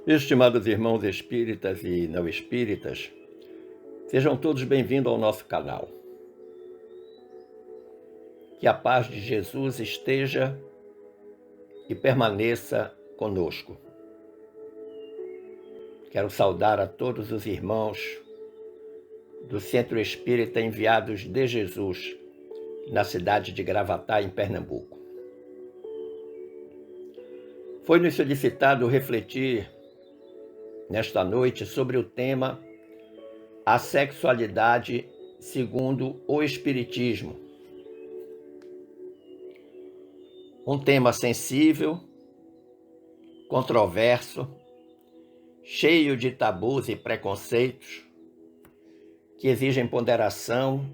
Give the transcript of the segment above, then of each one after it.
Estimados irmãos espíritas e não espíritas, sejam todos bem-vindos ao nosso canal. Que a paz de Jesus esteja e permaneça conosco. Quero saudar a todos os irmãos do Centro Espírita Enviados de Jesus, na cidade de Gravatá, em Pernambuco. Foi-nos solicitado refletir nesta noite sobre o tema A Sexualidade segundo o Espiritismo. Um tema sensível, controverso, cheio de tabus e preconceitos, que exigem ponderação,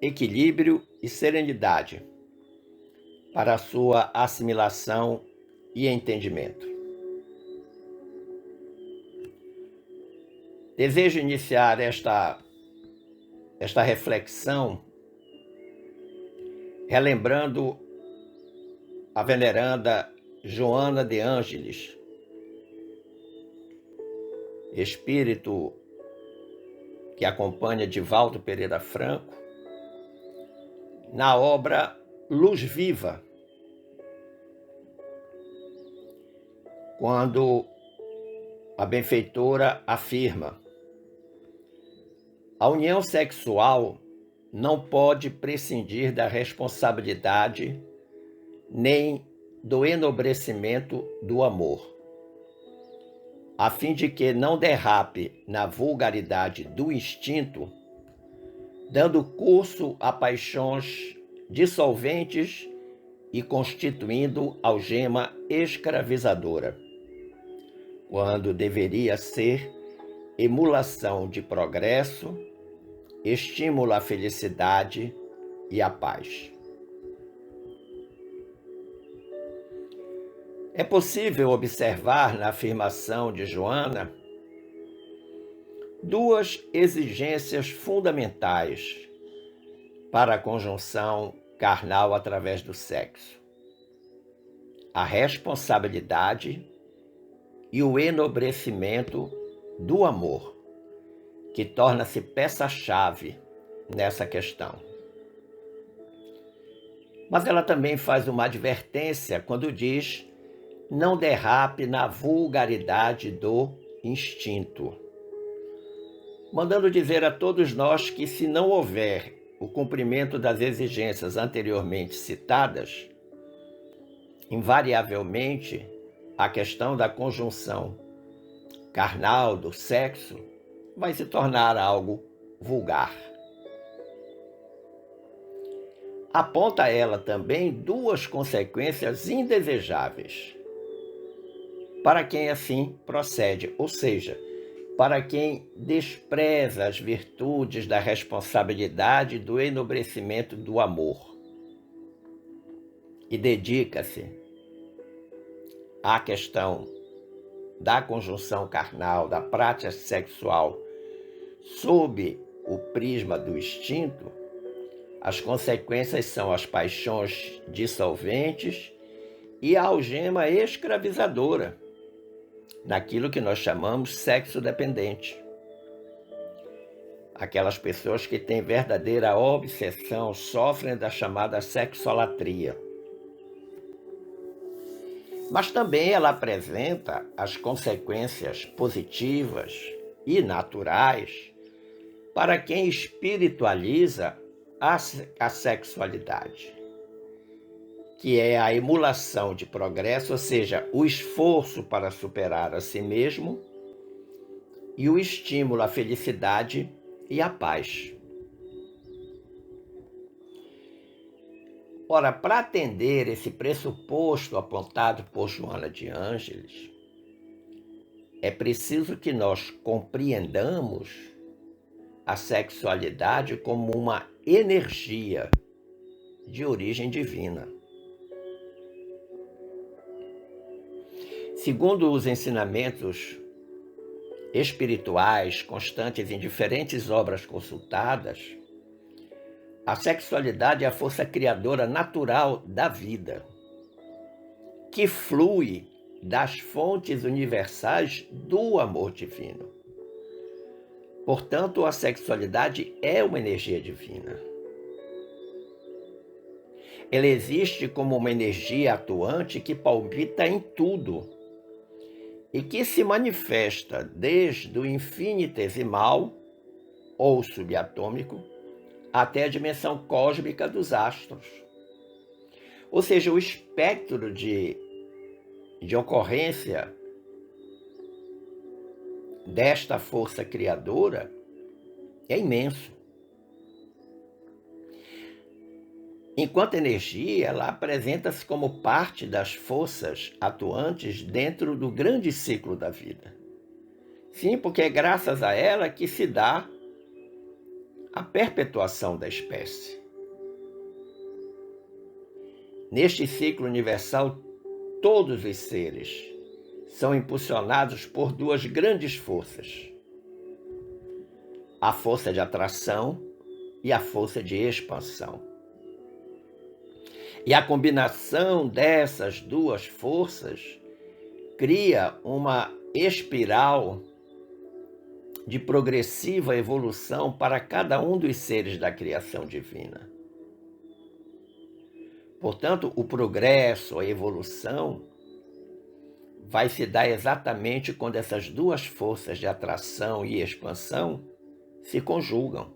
equilíbrio e serenidade para a sua assimilação e entendimento. Desejo iniciar esta reflexão relembrando a veneranda Joana de Ângeles, espírito que acompanha Divaldo Pereira Franco, na obra Luz Viva, quando a benfeitora afirma: a união sexual não pode prescindir da responsabilidade nem do enobrecimento do amor, a fim de que não derrape na vulgaridade do instinto, dando curso a paixões dissolventes e constituindo algema escravizadora, quando deveria ser emulação de progresso, estímulo à felicidade e à paz. É possível observar na afirmação de Joana duas exigências fundamentais para a conjunção carnal através do sexo: a responsabilidade e o enobrecimento do amor, que torna-se peça-chave nessa questão. Mas ela também faz uma advertência quando diz: não derrape na vulgaridade do instinto, mandando dizer a todos nós que, se não houver o cumprimento das exigências anteriormente citadas, invariavelmente a questão da conjunção carnal do sexo vai se tornar algo vulgar. Aponta ela também duas consequências indesejáveis para quem assim procede, ou seja, para quem despreza as virtudes da responsabilidade e do enobrecimento do amor e dedica-se à questão da conjunção carnal, da prática sexual, sob o prisma do instinto. As consequências são as paixões dissolventes e a algema escravizadora, naquilo que nós chamamos sexo dependente. Aquelas pessoas que têm verdadeira obsessão sofrem da chamada sexolatria. Mas também ela apresenta as consequências positivas e naturais para quem espiritualiza a sexualidade, que é a emulação de progresso, ou seja, o esforço para superar a si mesmo, e o estímulo à felicidade e à paz. Ora, para atender esse pressuposto apontado por Joana de Ângeles, é preciso que nós compreendamos a sexualidade como uma energia de origem divina. Segundo os ensinamentos espirituais constantes em diferentes obras consultadas, a sexualidade é a força criadora natural da vida, que flui das fontes universais do amor divino. Portanto, a sexualidade é uma energia divina. Ela existe como uma energia atuante que palpita em tudo e que se manifesta desde o infinitesimal ou subatômico até a dimensão cósmica dos astros. Ou seja, o espectro de ocorrência desta força criadora é imenso. Enquanto energia, ela apresenta-se como parte das forças atuantes dentro do grande ciclo da vida. Sim, porque é graças a ela que se dá a perpetuação da espécie. Neste ciclo universal, todos os seres são impulsionados por duas grandes forças: a força de atração e a força de expansão. E a combinação dessas duas forças cria uma espiral de progressiva evolução para cada um dos seres da criação divina. Portanto, o progresso, a evolução, vai se dar exatamente quando essas duas forças de atração e expansão se conjugam.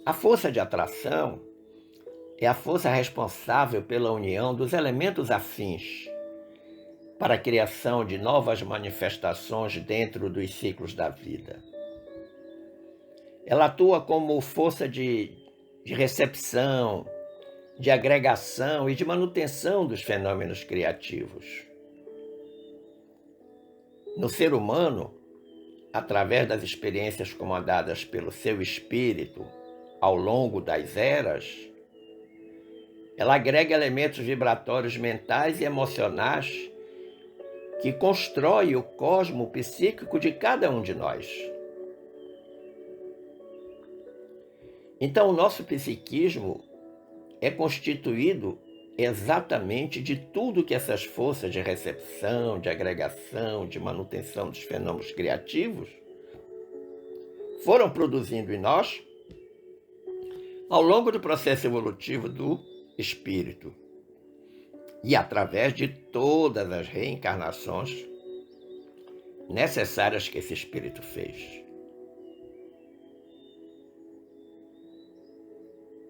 A força de atração é a força responsável pela união dos elementos afins para a criação de novas manifestações dentro dos ciclos da vida. Ela atua como força de recepção, de agregação e de manutenção dos fenômenos criativos. No ser humano, através das experiências comandadas pelo seu espírito ao longo das eras, ela agrega elementos vibratórios mentais e emocionais que constroem o cosmo psíquico de cada um de nós. Então, o nosso psiquismo é constituído exatamente de tudo que essas forças de recepção, de agregação, de manutenção dos fenômenos criativos foram produzindo em nós ao longo do processo evolutivo do espírito e através de todas as reencarnações necessárias que esse espírito fez.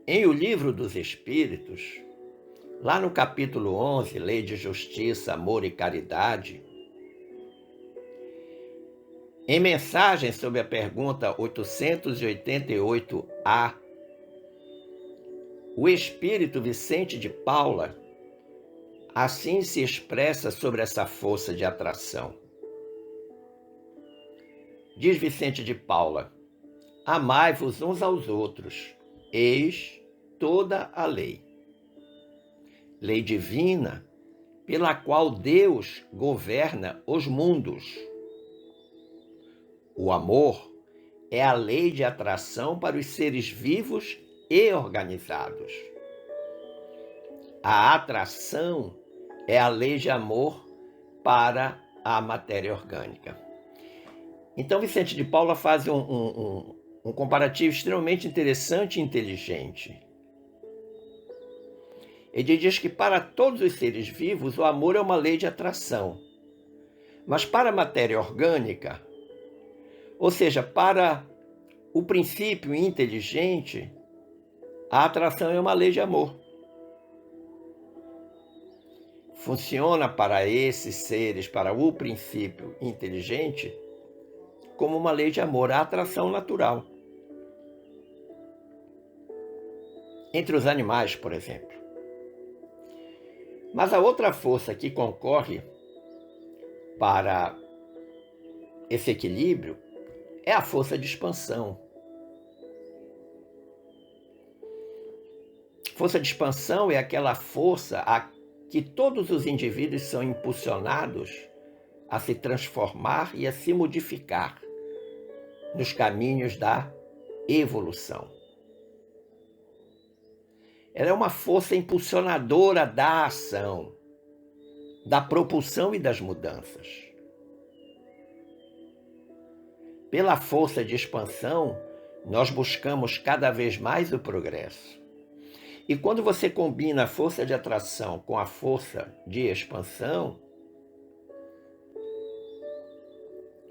Em O Livro dos Espíritos, lá no capítulo 11, Lei de Justiça, Amor e Caridade, em mensagem sobre a pergunta 888A, o espírito Vicente de Paula assim se expressa sobre essa força de atração. Diz Vicente de Paula: amai-vos uns aos outros, eis toda a lei. Lei divina pela qual Deus governa os mundos. O amor é a lei de atração para os seres vivos e organizados. A atração é a lei de amor para a matéria orgânica. Então, Vicente de Paula faz um comparativo extremamente interessante e inteligente. Ele diz que para todos os seres vivos o amor é uma lei de atração. Mas para a matéria orgânica, ou seja, para o princípio inteligente, a atração é uma lei de amor. Funciona para esses seres, para o princípio inteligente, como uma lei de amor, a atração natural. Entre os animais, por exemplo. Mas a outra força que concorre para esse equilíbrio é a força de expansão. Força de expansão é aquela força a que todos os indivíduos são impulsionados a se transformar e a se modificar nos caminhos da evolução. Ela é uma força impulsionadora da ação. da propulsão e das mudanças. Pela força de expansão, nós buscamos cada vez mais o progresso. E quando você combina a força de atração com a força de expansão,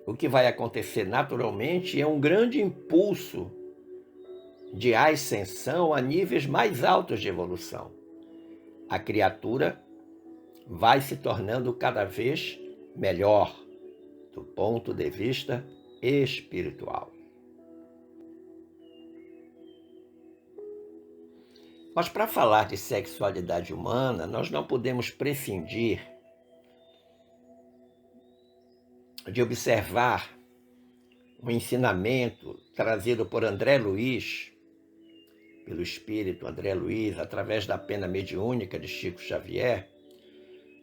o que vai acontecer naturalmente é um grande impulso de ascensão a níveis mais altos de evolução. A criatura vai se tornando cada vez melhor do ponto de vista espiritual. Mas para falar de sexualidade humana, nós não podemos prescindir de observar um ensinamento trazido por André Luiz, pelo espírito André Luiz, através da pena mediúnica de Chico Xavier,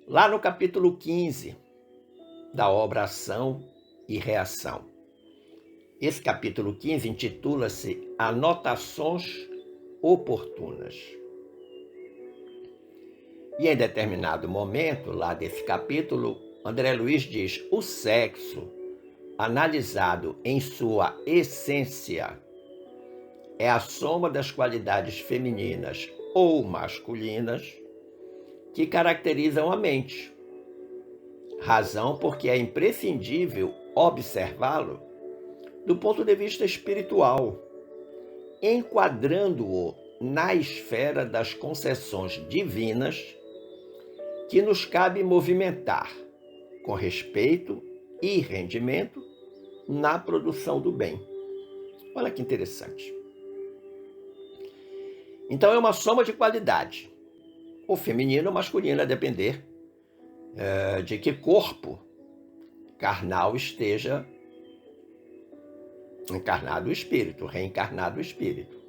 lá no capítulo 15 da obra Ação e Reação. Esse capítulo 15 intitula-se Anotações Oportunas. E em determinado momento, lá desse capítulo, André Luiz diz: o sexo, analisado em sua essência, é a soma das qualidades femininas ou masculinas que caracterizam a mente. Razão porque é imprescindível observá-lo do ponto de vista espiritual, enquadrando-o na esfera das concessões divinas que nos cabe movimentar com respeito e rendimento na produção do bem. Olha que interessante. Então é uma soma de qualidade, ou feminino ou masculino, a depender de que corpo carnal esteja encarnado o espírito, reencarnado o espírito.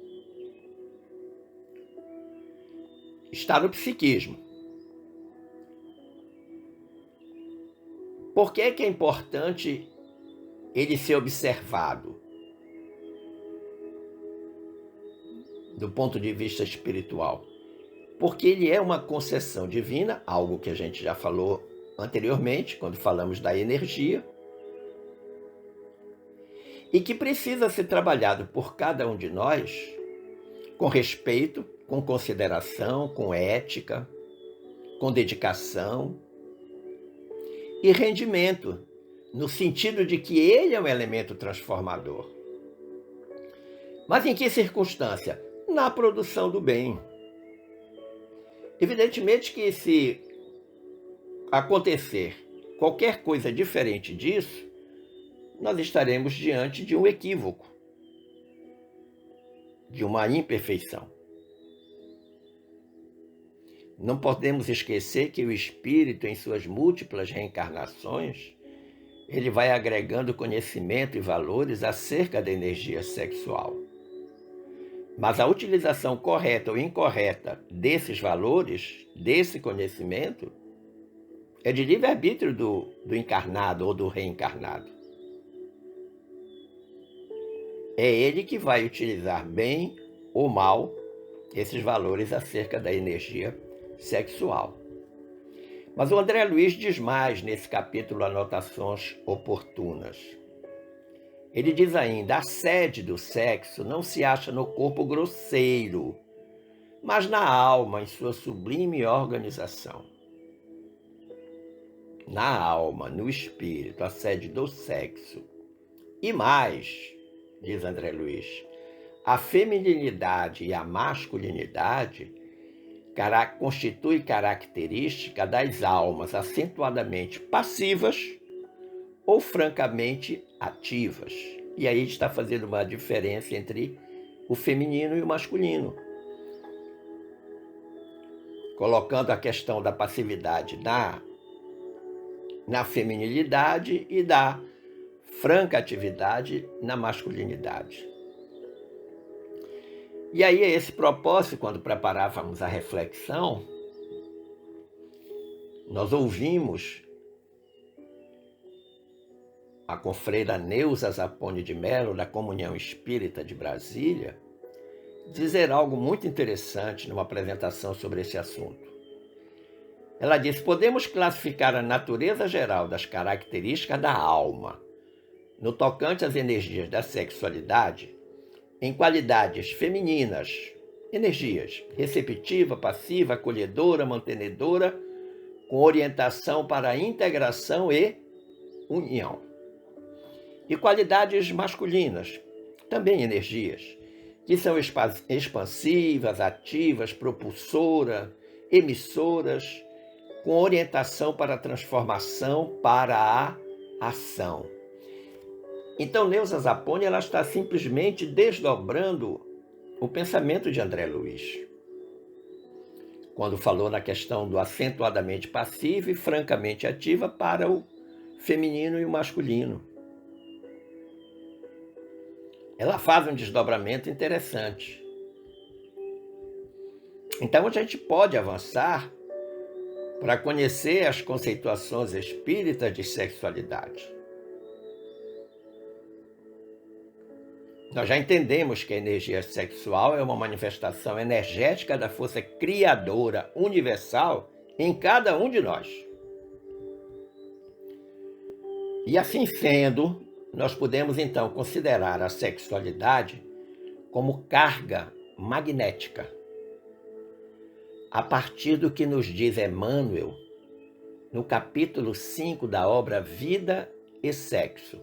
Está no psiquismo. Por que é importante ele ser observado do ponto de vista espiritual? Porque ele é uma concessão divina, algo que a gente já falou anteriormente, quando falamos da energia, e que precisa ser trabalhado por cada um de nós com respeito, com consideração, com ética, com dedicação e rendimento, no sentido de que ele é um elemento transformador. Mas em que circunstância? Na produção do bem. Evidentemente que se acontecer qualquer coisa diferente disso, nós estaremos diante de um equívoco, de uma imperfeição. Não podemos esquecer que o espírito, em suas múltiplas reencarnações, ele vai agregando conhecimento e valores acerca da energia sexual. Mas a utilização correta ou incorreta desses valores, desse conhecimento, é de livre-arbítrio do encarnado ou do reencarnado. É ele que vai utilizar bem ou mal esses valores acerca da energia sexual. Mas o André Luiz diz mais nesse capítulo Anotações Oportunas. Ele diz ainda: a sede do sexo não se acha no corpo grosseiro, mas na alma, em sua sublime organização. Na alma, no espírito, a sede do sexo. E mais, diz André Luiz, a feminilidade e a masculinidade constitui característica das almas acentuadamente passivas ou francamente ativas. E aí está fazendo uma diferença entre o feminino e o masculino, colocando a questão da passividade na feminilidade e da franca atividade na masculinidade. E aí, a esse propósito, quando preparávamos a reflexão, nós ouvimos a confreira Neuza Zapone de Mello, da Comunhão Espírita de Brasília, dizer algo muito interessante numa apresentação sobre esse assunto. Ela diz: podemos classificar a natureza geral das características da alma, no tocante às energias da sexualidade, em qualidades femininas, energias receptiva, passiva, acolhedora, mantenedora, com orientação para a integração e união. E qualidades masculinas, também energias, que são expansivas, ativas, propulsoras, emissoras, com orientação para a transformação, para a ação. Então, Neuza Zapponi, ela está simplesmente desdobrando o pensamento de André Luiz, quando falou na questão do acentuadamente passivo e francamente ativa para o feminino e o masculino. Ela faz um desdobramento interessante. Então, a gente pode avançar para conhecer as conceituações espíritas de sexualidade. Nós já entendemos que a energia sexual é uma manifestação energética da força criadora universal em cada um de nós. E assim sendo, nós podemos então considerar a sexualidade como carga magnética, a partir do que nos diz Emmanuel no capítulo 5 da obra Vida e Sexo.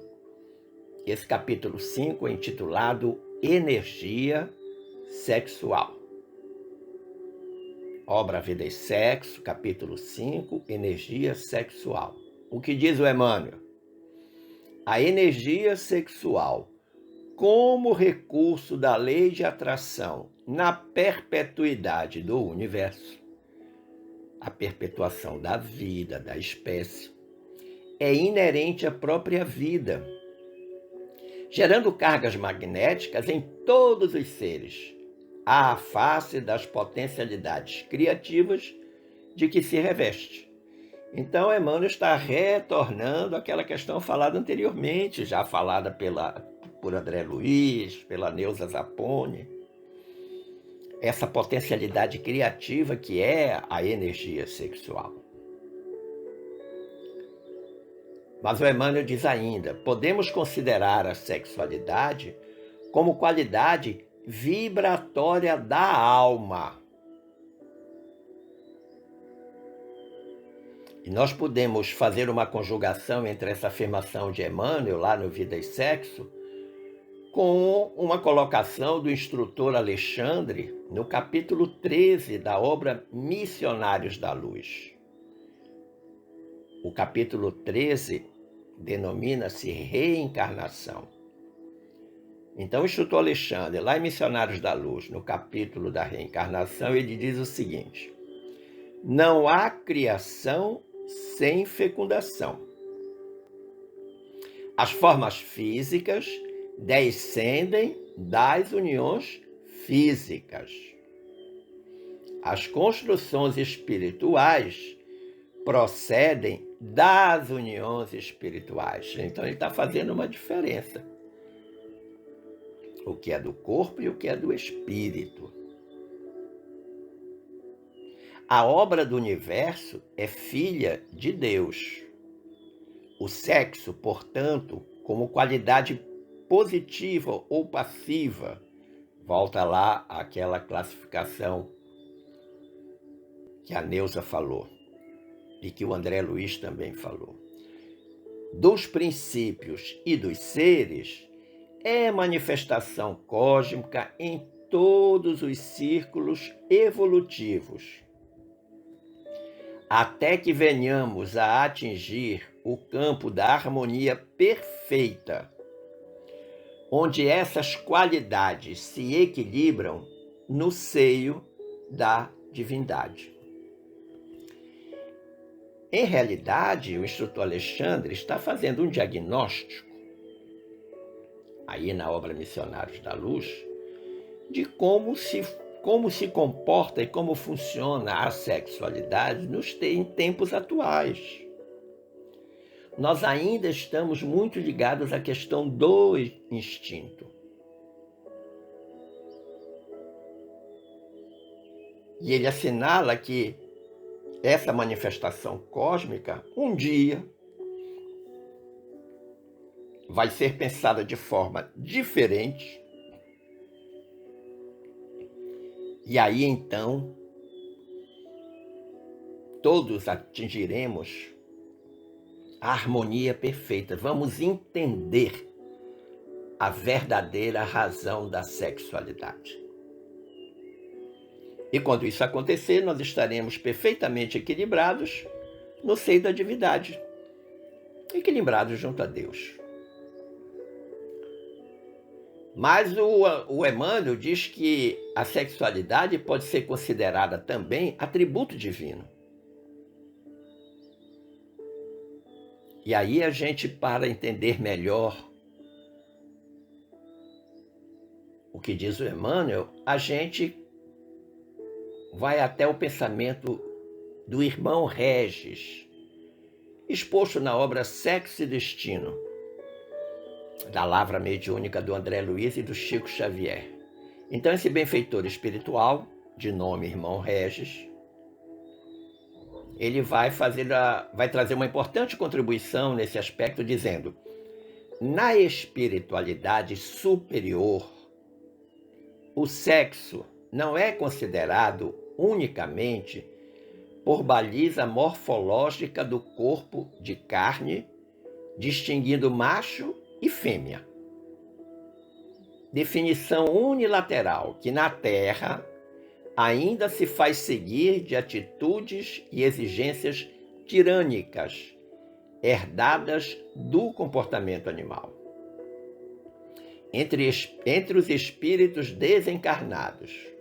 Esse capítulo 5 é intitulado Energia Sexual. Obra Vida e Sexo, capítulo 5, Energia Sexual. O que diz o Emmanuel? A energia sexual, como recurso da lei de atração na perpetuidade do universo, a perpetuação da vida, da espécie, é inerente à própria vida, gerando cargas magnéticas em todos os seres, à face das potencialidades criativas de que se reveste. Então, Emmanuel está retornando àquela questão falada anteriormente, já falada por André Luiz, pela Neuza Zapponi, essa potencialidade criativa que é a energia sexual. Mas o Emmanuel diz ainda: podemos considerar a sexualidade como qualidade vibratória da alma. E nós podemos fazer uma conjugação entre essa afirmação de Emmanuel, lá no Vida e Sexo, com uma colocação do instrutor Alexandre, no capítulo 13 da obra Missionários da Luz. O capítulo 13 denomina-se Reencarnação. Então, o instrutor Alexandre, lá em Missionários da Luz, no capítulo da Reencarnação, ele diz o seguinte: não há criação sem fecundação. As formas físicas descendem das uniões físicas. As construções espirituais procedem das uniões espirituais. Então, ele está fazendo uma diferença. O que é do corpo e o que é do espírito. A obra do universo é filha de Deus. O sexo, portanto, como qualidade positiva ou passiva, volta lá àquela classificação que a Neuza falou e que o André Luiz também falou. Dos princípios e dos seres, é manifestação cósmica em todos os círculos evolutivos, até que venhamos a atingir o campo da harmonia perfeita, onde essas qualidades se equilibram no seio da divindade. Em realidade, o instrutor Alexandre está fazendo um diagnóstico, aí na obra Missionários da Luz, de como se comporta e como funciona a sexualidade em tempos atuais. Nós ainda estamos muito ligados à questão do instinto. E ele assinala que essa manifestação cósmica, um dia, vai ser pensada de forma diferente. E aí, então, todos atingiremos a harmonia perfeita. Vamos entender a verdadeira razão da sexualidade. E quando isso acontecer, nós estaremos perfeitamente equilibrados no seio da divindade, equilibrados junto a Deus. Mas o Emmanuel diz que a sexualidade pode ser considerada também atributo divino. E aí a gente, para entender melhor o que diz o Emmanuel, a gente vai até o pensamento do irmão Regis, exposto na obra Sexo e Destino, da Lavra Mediúnica do André Luiz e do Chico Xavier. Então, esse benfeitor espiritual, de nome irmão Regis, ele vai trazer uma importante contribuição nesse aspecto, dizendo: na espiritualidade superior, o sexo não é considerado unicamente por baliza morfológica do corpo de carne, distinguindo macho e fêmea. Definição unilateral que na Terra ainda se faz seguir de atitudes e exigências tirânicas, herdadas do comportamento animal. Entre os espíritos desencarnados,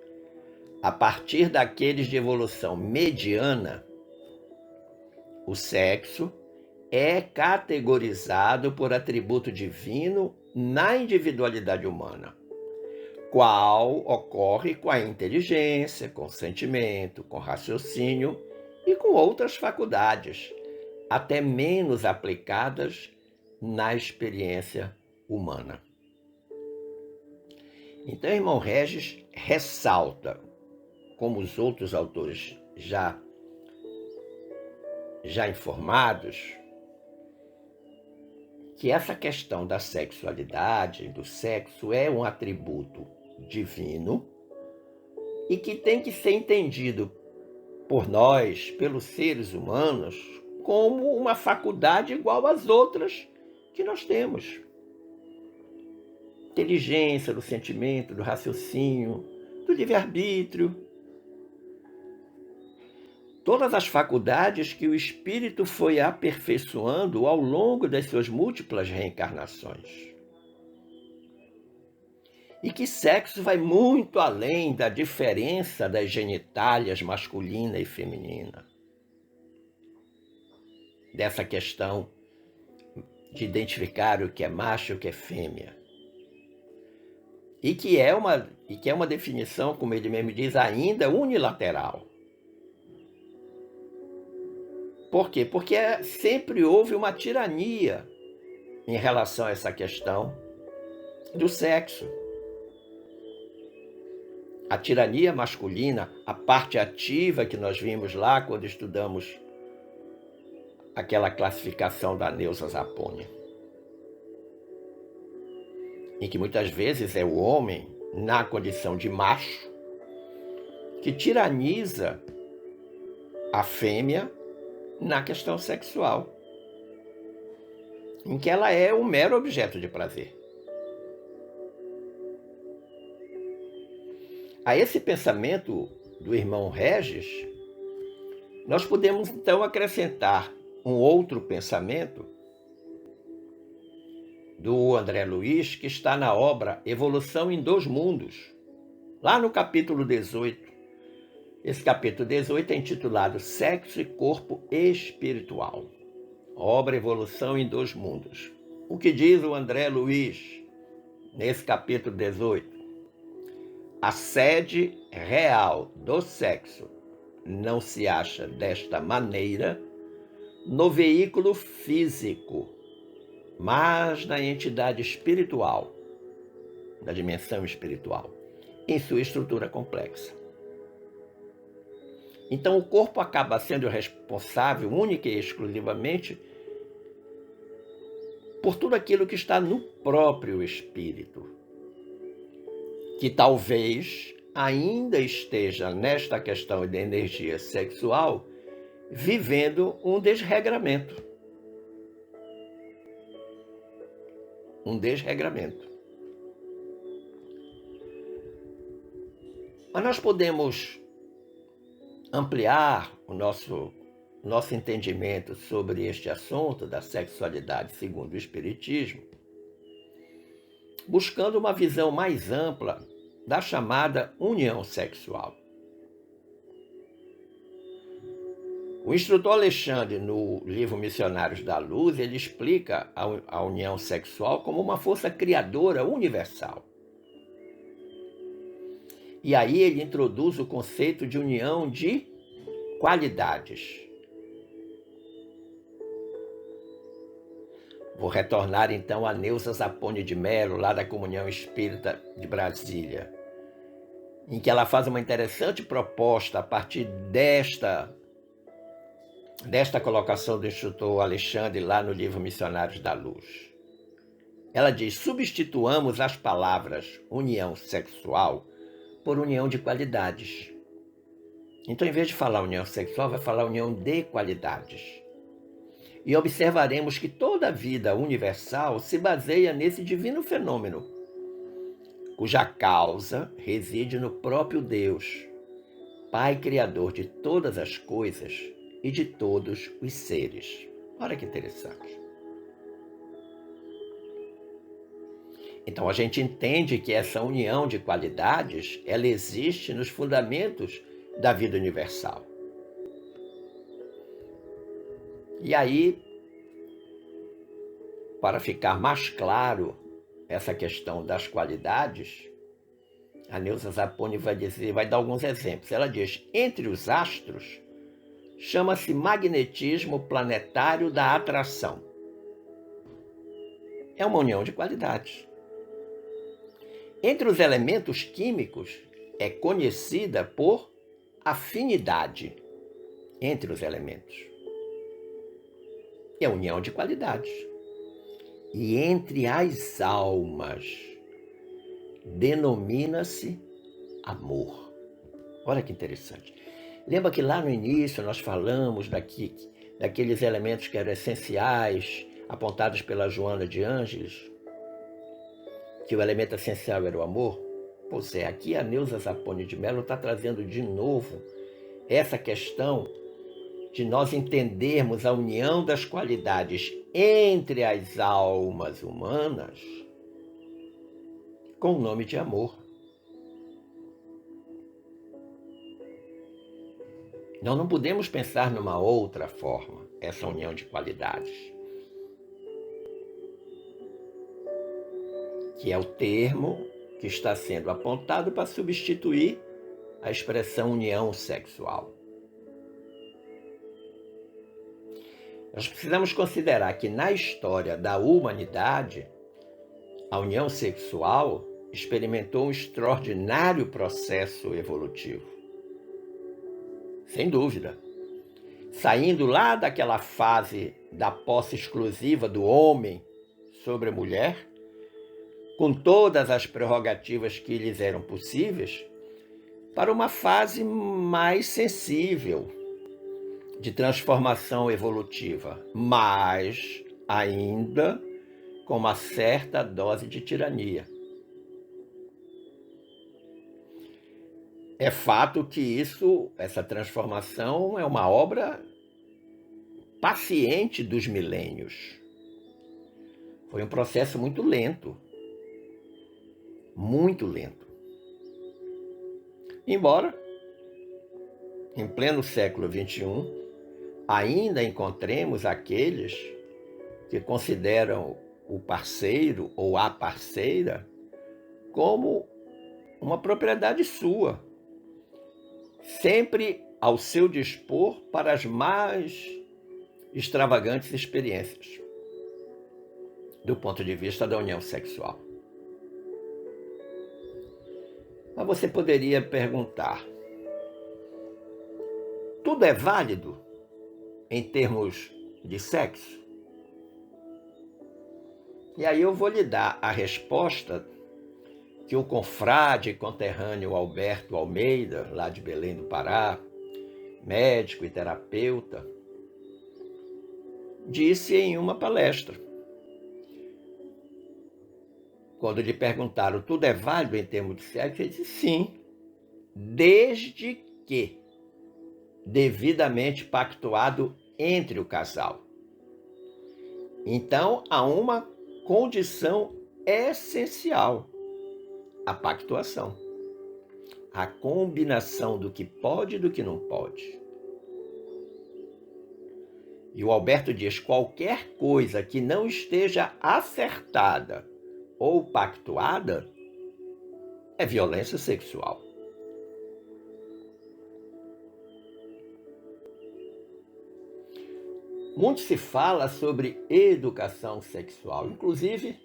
a partir daqueles de evolução mediana, o sexo é categorizado por atributo divino na individualidade humana, qual ocorre com a inteligência, com o sentimento, com o raciocínio e com outras faculdades, até menos aplicadas na experiência humana. Então, o irmão Regis ressalta, como os outros autores já informados, que essa questão da sexualidade, do sexo, é um atributo divino e que tem que ser entendido por nós, pelos seres humanos, como uma faculdade igual às outras que nós temos. Inteligência, do sentimento, do raciocínio, do livre-arbítrio. Todas as faculdades que o espírito foi aperfeiçoando ao longo das suas múltiplas reencarnações. E que sexo vai muito além da diferença das genitálias masculina e feminina. Dessa questão de identificar o que é macho e o que é fêmea. E que é uma definição, como ele mesmo diz, ainda unilateral. Por quê? Porque sempre houve uma tirania em relação a essa questão do sexo. A tirania masculina, a parte ativa que nós vimos lá quando estudamos aquela classificação da Neuza Zapponi, em que muitas vezes é o homem, na condição de macho, que tiraniza a fêmea na questão sexual, em que ela é um mero objeto de prazer. A esse pensamento do irmão Regis, nós podemos então acrescentar um outro pensamento do André Luiz, que está na obra Evolução em Dois Mundos, lá no capítulo 18. Esse capítulo 18 é intitulado Sexo e Corpo Espiritual. Obra Evolução em Dois Mundos. O que diz o André Luiz nesse capítulo 18? A sede real do sexo não se acha desta maneira no veículo físico, mas na entidade espiritual, na dimensão espiritual, em sua estrutura complexa. Então o corpo acaba sendo responsável única e exclusivamente por tudo aquilo que está no próprio espírito, que talvez ainda esteja nesta questão de energia sexual vivendo um desregramento. Um desregramento. Mas nós podemos ampliar o nosso entendimento sobre este assunto da sexualidade segundo o Espiritismo, buscando uma visão mais ampla da chamada união sexual. O instrutor Alexandre, no livro Missionários da Luz, ele explica a união sexual como uma força criadora universal. E aí ele introduz o conceito de união de qualidades. Vou retornar então a Neuza Zapone de Mello, lá da Comunhão Espírita de Brasília, em que ela faz uma interessante proposta a partir desta colocação do instrutor Alexandre lá no livro Missionários da Luz. Ela diz: substituamos as palavras união sexual por união de qualidades. Então, em vez de falar união sexual, vai falar união de qualidades. E observaremos que toda a vida universal se baseia nesse divino fenômeno, cuja causa reside no próprio Deus, Pai Criador de todas as coisas e de todos os seres. Olha que interessante. Então a gente entende que essa união de qualidades, ela existe nos fundamentos da vida universal. E aí, para ficar mais claro essa questão das qualidades, a Neuza Zapone vai dar alguns exemplos. Ela diz: entre os astros, chama-se magnetismo planetário da atração. É uma união de qualidades. Entre os elementos químicos, é conhecida por afinidade entre os elementos. É união de qualidades. E entre as almas, denomina-se amor. Olha que interessante. Lembra que lá no início nós falamos daqueles elementos que eram essenciais, apontados pela Joana de Ângeles? Que o elemento essencial era o amor? Pois é, aqui a Neuza Zapone de Mello está trazendo de novo essa questão de nós entendermos a união das qualidades entre as almas humanas com o nome de amor. Nós não podemos pensar numa outra forma, essa união de qualidades, que é o termo que está sendo apontado para substituir a expressão união sexual. Nós precisamos considerar que na história da humanidade, a união sexual experimentou um extraordinário processo evolutivo. Sem dúvida. Saindo lá daquela fase da posse exclusiva do homem sobre a mulher, com todas as prerrogativas que lhes eram possíveis, para uma fase mais sensível de transformação evolutiva, mas ainda com uma certa dose de tirania. É fato que essa transformação é uma obra paciente dos milênios. Foi um processo muito lento. Muito lento. Embora, em pleno século XXI, ainda encontremos aqueles que consideram o parceiro ou a parceira como uma propriedade sua, sempre ao seu dispor para as mais extravagantes experiências, do ponto de vista da união sexual. Mas você poderia perguntar: tudo é válido em termos de sexo? E aí eu vou lhe dar a resposta que o confrade conterrâneo Alberto Almeida, lá de Belém do Pará, médico e terapeuta, disse em uma palestra. Quando lhe perguntaram, tudo é válido em termos de sexo? Ele disse sim, desde que devidamente pactuado entre o casal. Então, há uma condição essencial, a pactuação. A combinação do que pode e do que não pode. E o Alberto diz, qualquer coisa que não esteja acertada ou pactuada é violência sexual. Muito se fala sobre educação sexual, inclusive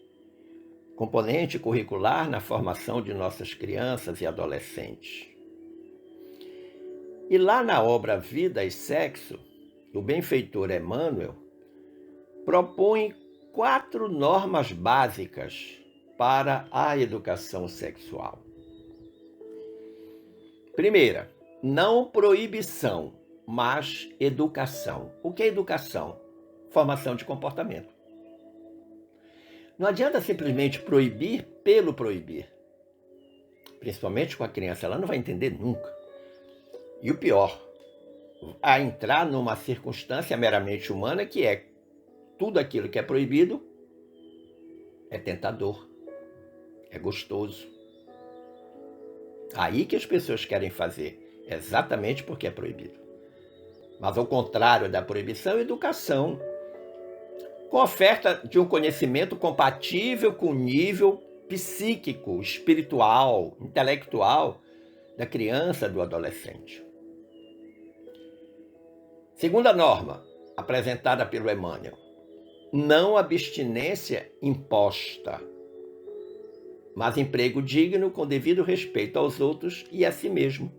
componente curricular na formação de nossas crianças e adolescentes. E lá na obra Vida e Sexo, o benfeitor Emmanuel propõe 4 normas básicas para a educação sexual. Primeira, não proibição, mas educação. O que é educação? Formação de comportamento. Não adianta simplesmente proibir pelo proibir. Principalmente com a criança, ela não vai entender nunca. E o pior, a entrar numa circunstância meramente humana que é tudo aquilo que é proibido é tentador, é gostoso. Aí que as pessoas querem fazer, exatamente porque é proibido. Mas ao contrário da proibição, educação, com oferta de um conhecimento compatível com o nível psíquico, espiritual, intelectual da criança, do adolescente. Segunda norma, apresentada pelo Emmanuel, não abstinência imposta, mas emprego digno com devido respeito aos outros e a si mesmo.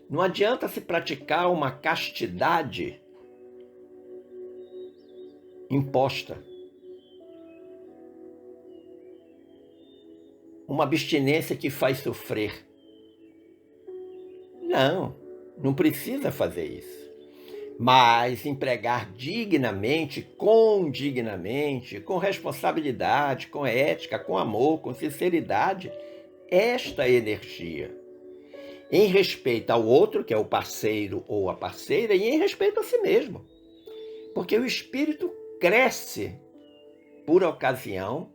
Não adianta se praticar uma castidade imposta, uma abstinência que faz sofrer. Não precisa fazer isso. Mas empregar dignamente, com responsabilidade, com ética, com amor, com sinceridade, esta energia. Em respeito ao outro, que é o parceiro ou a parceira, e em respeito a si mesmo. Porque o espírito cresce por ocasião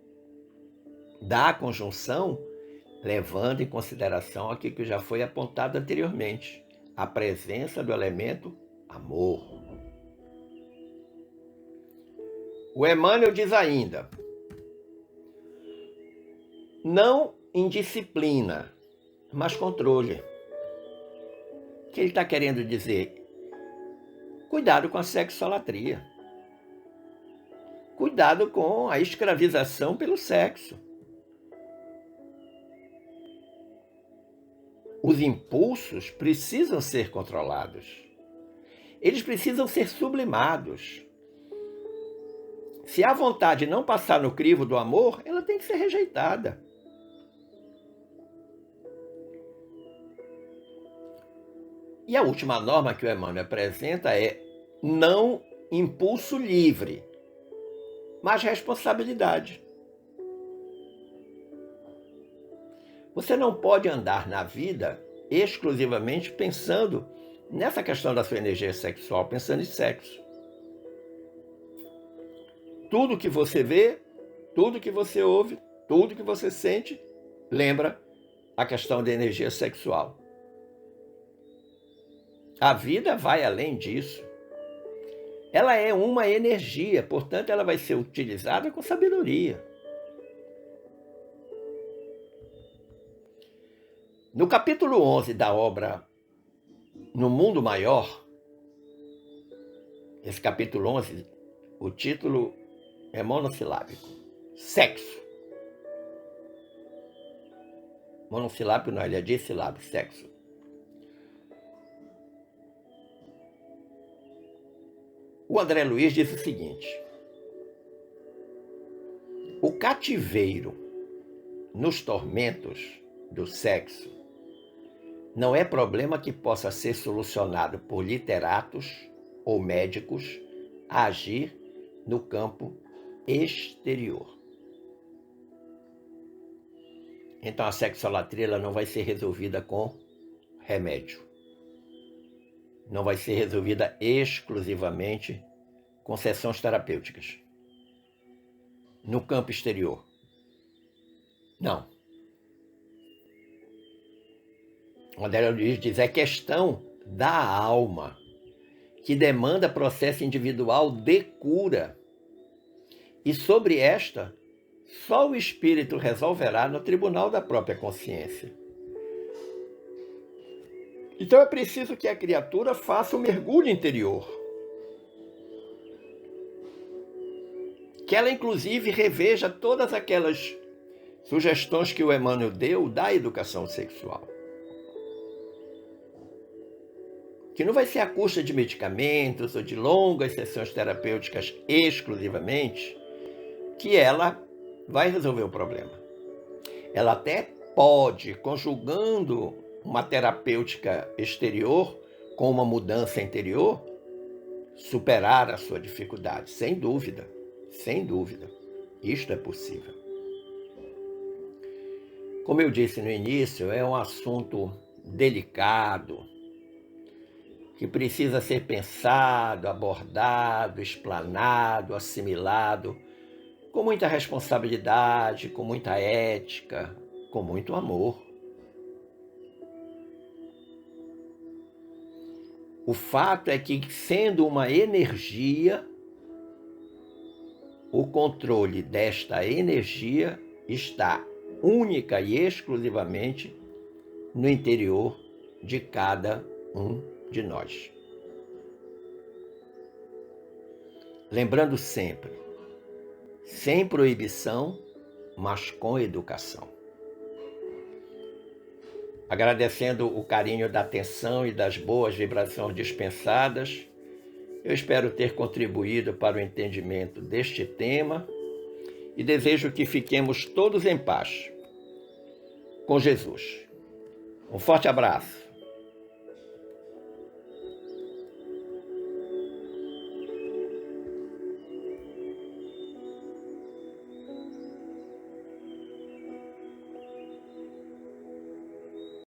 da conjunção, levando em consideração aquilo que já foi apontado anteriormente, a presença do elemento amor. O Emmanuel diz ainda, não indisciplina, mas controle. O que ele está querendo dizer? Cuidado com a sexolatria. Cuidado com a escravização pelo sexo. Os impulsos precisam ser controlados. Eles precisam ser sublimados. Se a vontade não passar no crivo do amor, ela tem que ser rejeitada. E a última norma que o Emmanuel apresenta é não impulso livre, mas responsabilidade. Você não pode andar na vida exclusivamente pensando nessa questão da sua energia sexual, pensando em sexo. Tudo que você vê, tudo que você ouve, tudo que você sente, lembra a questão da energia sexual. A vida vai além disso. Ela é uma energia, portanto, ela vai ser utilizada com sabedoria. No capítulo 11 da obra No Mundo Maior, esse capítulo 11, o título é monossilábico. Sexo. Monossilábico não, ele é dissilábico, sexo. O André Luiz diz o seguinte: o cativeiro nos tormentos do sexo não é problema que possa ser solucionado por literatos ou médicos a agir no campo exterior. Então a sexolatria ela não vai ser resolvida com remédio. Não vai ser resolvida exclusivamente com sessões terapêuticas. No campo exterior. Não. O André Luiz diz, é questão da alma, que demanda processo individual de cura. E sobre esta, só o espírito resolverá no tribunal da própria consciência. Então é preciso que a criatura faça um mergulho interior. Que ela, inclusive, reveja todas aquelas sugestões que o Emmanuel deu da educação sexual. Que não vai ser à custa de medicamentos ou de longas sessões terapêuticas exclusivamente, que ela vai resolver o problema. Ela até pode, conjugando uma terapêutica exterior com uma mudança interior, superar a sua dificuldade, sem dúvida, sem dúvida. Isto é possível. Como eu disse no início, é um assunto delicado, que precisa ser pensado, abordado, explanado, assimilado, com muita responsabilidade, com muita ética, com muito amor. O fato é que, sendo uma energia, o controle desta energia está única e exclusivamente no interior de cada um de nós. Lembrando sempre, sem proibição, mas com educação. Agradecendo o carinho da atenção e das boas vibrações dispensadas, eu espero ter contribuído para o entendimento deste tema e desejo que fiquemos todos em paz com Jesus. Um forte abraço.